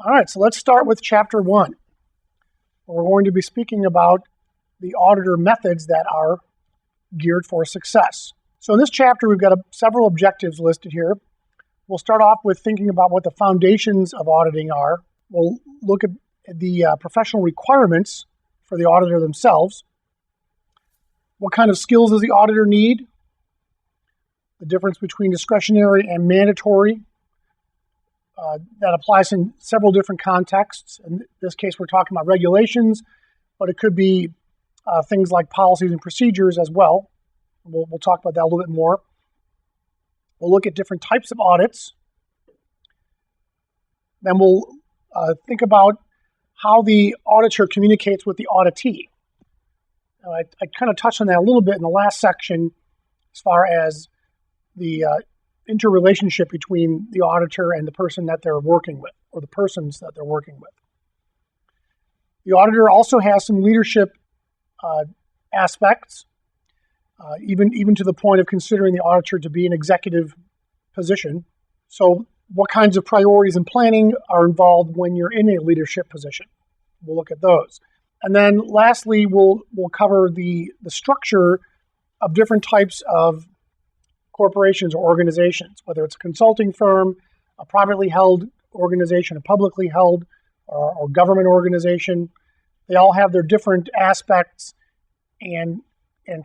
All right, so let's start with Chapter 1. We're going to be speaking about the auditor methods that are geared for success. So in this chapter, we've got several objectives listed here. We'll start off with thinking about what the foundations of auditing are. We'll look at the professional requirements for the auditor themselves. What kind of skills does the auditor need? The difference between discretionary and mandatory. That applies in several different contexts. In this case, we're talking about regulations, but it could be things like policies and procedures as well. We'll talk about that a little bit more. We'll look at different types of audits. Then we'll think about how the auditor communicates with the auditee. I kind of touched on that a little bit in the last section as far as the interrelationship between the auditor and the person that they're working with, or the persons that they're working with. The auditor also has some leadership aspects, even to the point of considering the auditor to be an executive position. So what kinds of priorities and planning are involved when you're in a leadership position? We'll look at those. And then lastly, we'll cover the structure of different types of corporations or organizations, whether it's a consulting firm, a privately held organization, a publicly held or government organization. They all have their different aspects and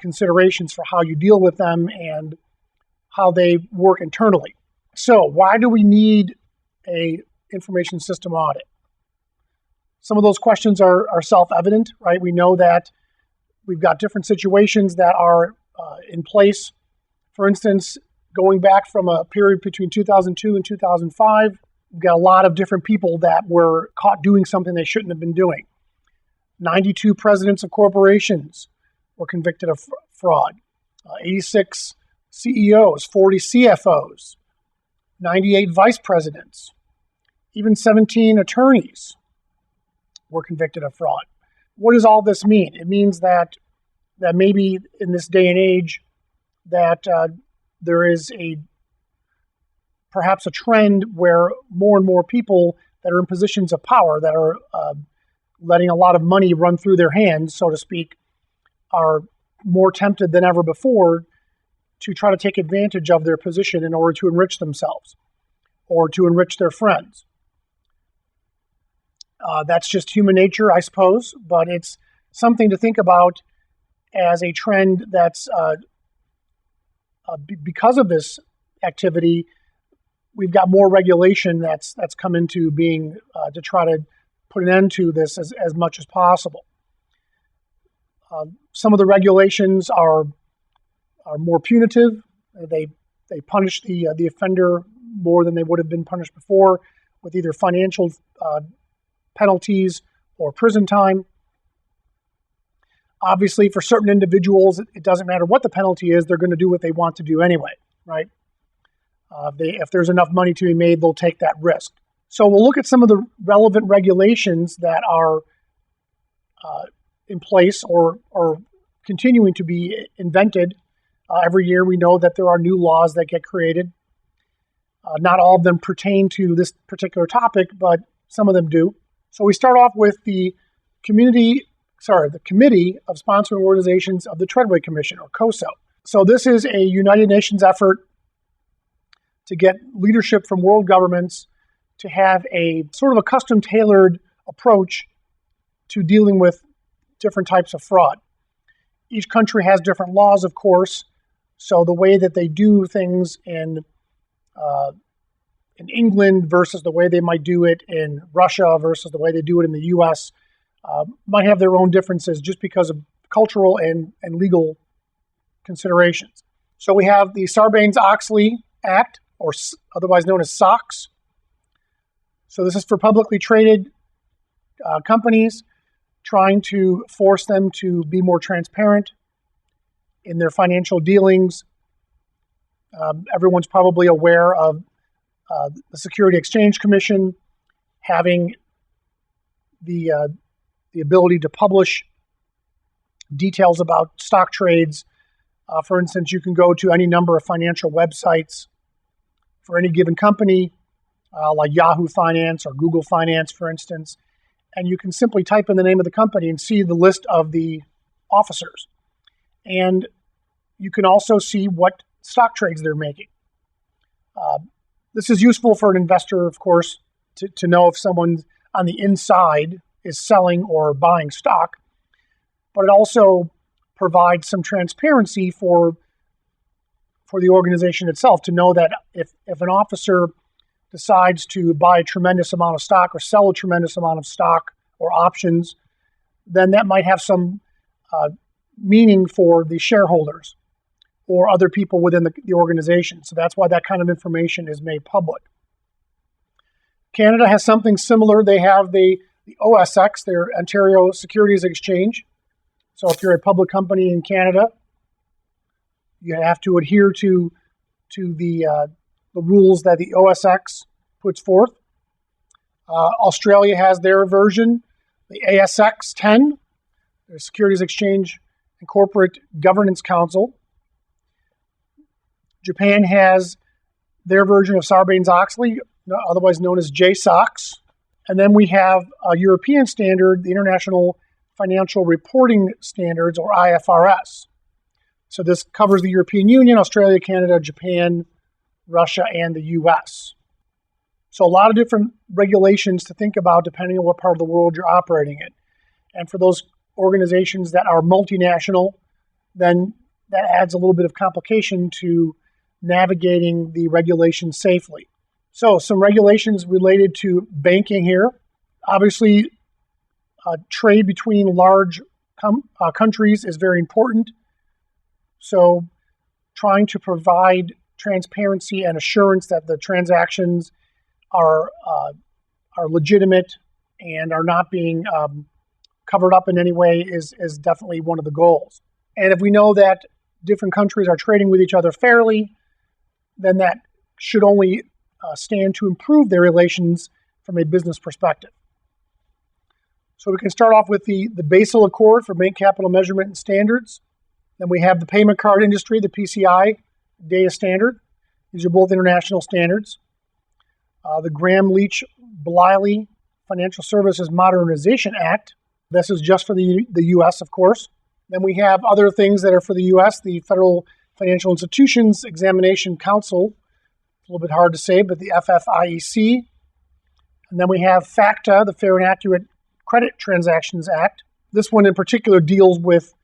considerations for how you deal with them and how they work internally. So why do we need a information system audit? Some of those questions are self-evident, right? We know that we've got different situations that are in place. For instance, going back from a period between 2002 and 2005, we've got a lot of different people that were caught doing something they shouldn't have been doing. 92 presidents of corporations were convicted of fraud. 86 CEOs, 40 CFOs, 98 vice presidents, even 17 attorneys were convicted of fraud. What does all this mean? It means that maybe in this day and age, that there is perhaps a trend where more and more people that are in positions of power, that are letting a lot of money run through their hands, so to speak, are more tempted than ever before to try to take advantage of their position in order to enrich themselves or to enrich their friends. That's just human nature, I suppose, but it's something to think about as a trend that's because of this activity, we've got more regulation that's come into being to try to put an end to this as much as possible. Some of the regulations are more punitive. They punish the offender more than they would have been punished before, with either financial penalties or prison time. Obviously, for certain individuals, it doesn't matter what the penalty is, they're going to do what they want to do anyway, right? If there's enough money to be made, they'll take that risk. So we'll look at some of the relevant regulations that are in place or continuing to be invented. Every year we know that there are new laws that get created. Not all of them pertain to this particular topic, but some of them do. So we start off with the Committee of Sponsoring Organizations of the Treadway Commission, or COSO. So this is a United Nations effort to get leadership from world governments to have a sort of a custom-tailored approach to dealing with different types of fraud. Each country has different laws, of course, so the way that they do things in England versus the way they might do it in Russia versus the way they do it in the U.S. Might have their own differerences just because of cultural and legal considerations. So we have the Sarbanes-Oxley Act, or otherwise known as SOX. So this is for publicly traded companies, trying to force them to be more transparent in their financial dealings. Everyone's probably aware of the Security Exchange Commission having the ability to publish details about stock trades. For instance, you can go to any number of financial websites for any given company, like Yahoo Finance or Google Finance, for instance. And you can simply type in the name of the company and see the list of the officers. And you can also see what stock trades they're making. This is useful for an investor, of course, to know if someone on the inside is selling or buying stock. But it also provides some transparency for the organization itself to know that if an officer decides to buy a tremendous amount of stock or sell a tremendous amount of stock or options, then that might have some meaning for the shareholders or other people within the organization. So that's why that kind of information is made public. Canada has something similar. They have the OSX, their Ontario Securities Exchange. So if you're a public company in Canada, you have to adhere to the rules that the OSX puts forth. Australia has their version, the ASX 10, the Securities Exchange and Corporate Governance Council. Japan has their version of Sarbanes-Oxley, otherwise known as JSOX. And then we have a European standard, the International Financial Reporting Standards, or IFRS. So this covers the European Union, Australia, Canada, Japan, Russia, and the US. So a lot of different regulations to think about depending on what part of the world you're operating in. And for those organizations that are multinational, then that adds a little bit of complication to navigating the regulations safely. So some regulations related to banking here. Obviously, trade between large countries is very important. So trying to provide transparency and assurance that the transactions are legitimate and are not being covered up in any way is definitely one of the goals. And if we know that different countries are trading with each other fairly, then that should only stand to improve their relations from a business perspective. So we can start off with the Basel Accord for Bank Capital Measurement and Standards. Then we have the payment card industry, the PCI data standard. These are both international standards. The Gramm-Leach-Bliley Financial Services Modernization Act. This is just for the U.S., of course. Then we have other things that are for the U.S., the Federal Financial Institutions Examination Council. It's a little bit hard to say, but the FFIEC. And then we have FACTA, the Fair and Accurate Credit Transactions Act. This one in particular deals with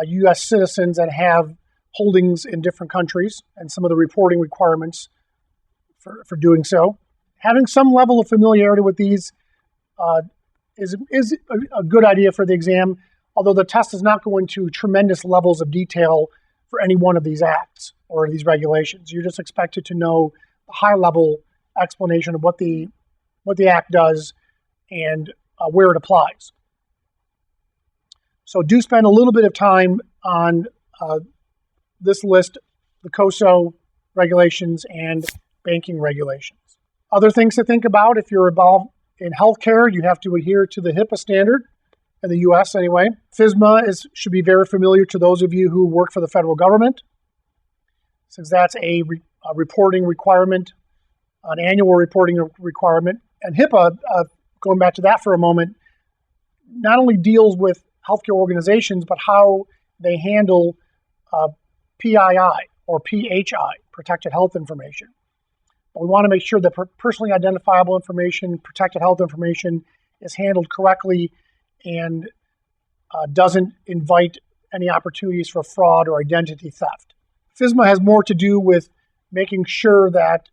U.S. citizens that have holdings in different countries and some of the reporting requirements for doing so. Having some level of familiarity with these is a good idea for the exam, although the test is not going to tremendous levels of detail for any one of these acts or these regulations. You're just expected to know a high-level explanation of what the act does and where it applies. So do spend a little bit of time on this list, the COSO regulations and banking regulations. Other things to think about: if you're involved in healthcare, you have to adhere to the HIPAA standard, in the U.S. anyway. FSMA should be very familiar to those of you who work for the federal government, since that's a reporting requirement, an annual reporting requirement. And HIPAA, going back to that for a moment, not only deals with healthcare organizations, but how they handle PII or PHI, protected health information. But we want to make sure that personally identifiable information, protected health information, is handled correctly and doesn't invite any opportunities for fraud or identity theft. FSMA has more to do with making sure that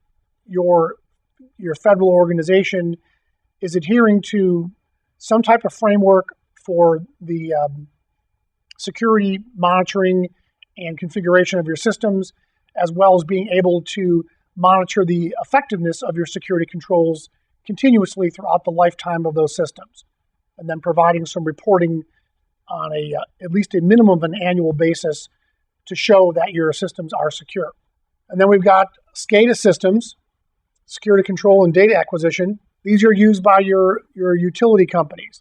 your federal organization is adhering to some type of framework for the security monitoring and configuration of your systems, as well as being able to monitor the effectiveness of your security controls continuously throughout the lifetime of those systems, and then providing some reporting on at least a minimum of an annual basis to show that your systems are secure. And then we've got SCADA systems, security control and data acquisition. These are used by your utility companies.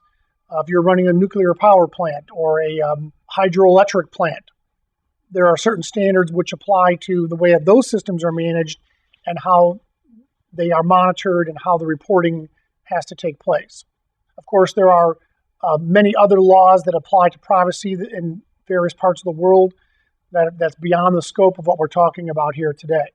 If you're running a nuclear power plant or a hydroelectric plant, there are certain standards which apply to the way that those systems are managed and how they are monitored and how the reporting has to take place. Of course, there are many other laws that apply to privacy in various parts of the world that's beyond the scope of what we're talking about here today.